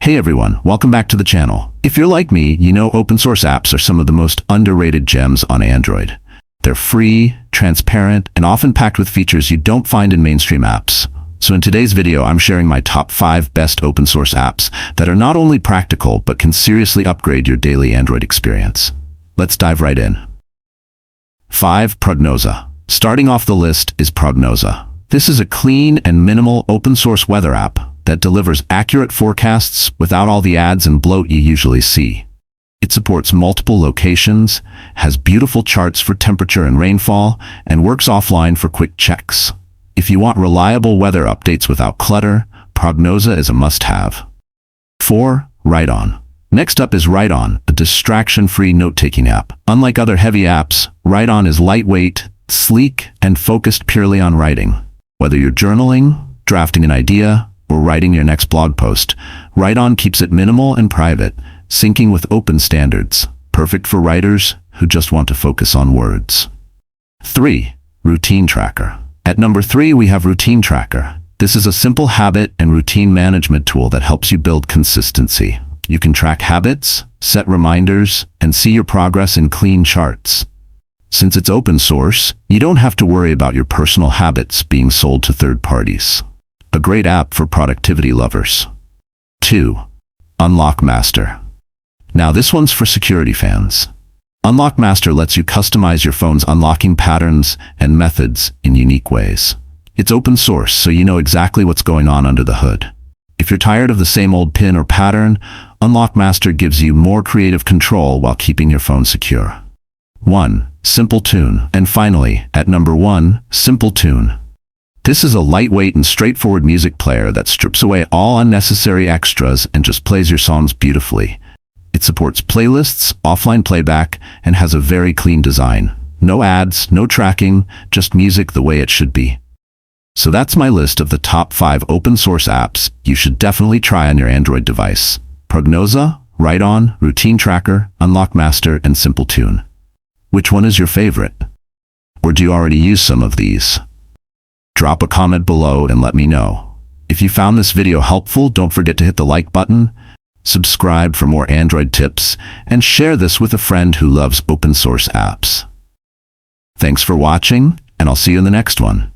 Hey everyone, welcome back to the channel. If you're like me, you know open source apps are some of the most underrated gems on Android. They're free, transparent, and often packed with features you don't find in mainstream apps. So in today's video, I'm sharing my top 5 best open source apps that are not only practical, but can seriously upgrade your daily Android experience. Let's dive right in. 5. Prognoza. Starting off the list is Prognoza. This is a clean and minimal open source weather app that delivers accurate forecasts without all the ads and bloat you usually see. It supports multiple locations, has beautiful charts for temperature and rainfall, and works offline for quick checks. If you want reliable weather updates without clutter, Prognoza is a must-have. 4. Writeon. Next up is Writeon, a distraction-free note-taking app. Unlike other heavy apps, Writeon is lightweight, sleek, and focused purely on writing. Whether you're journaling, drafting an idea, or writing your next blog post, Writeon keeps it minimal and private, syncing with open standards, perfect for writers who just want to focus on words. 3. Routine Tracker. At number 3, we have Routine Tracker. This is a simple habit and routine management tool that helps you build consistency. You can track habits, set reminders, and see your progress in clean charts. Since it's open source, you don't have to worry about your personal habits being sold to third parties. A great app for productivity lovers. 2. Unlock Master. Now this one's for security fans. Unlock Master lets you customize your phone's unlocking patterns and methods in unique ways. It's open source, so you know exactly what's going on under the hood. If you're tired of the same old pin or pattern, Unlock Master gives you more creative control while keeping your phone secure. 1. Simple Tune. And finally, at number 1, Simple Tune. This is a lightweight and straightforward music player that strips away all unnecessary extras and just plays your songs beautifully. It supports playlists, offline playback, and has a very clean design. No ads, no tracking, just music the way it should be. So that's my list of the top 5 open source apps you should definitely try on your Android device. Prognoza, Writeon, Routine Tracker, Unlock Master, and Simple Tune. Which one is your favorite? Or do you already use some of these? Drop a comment below and let me know. If you found this video helpful, don't forget to hit the like button, subscribe for more Android tips, and share this with a friend who loves open source apps. Thanks for watching, and I'll see you in the next one.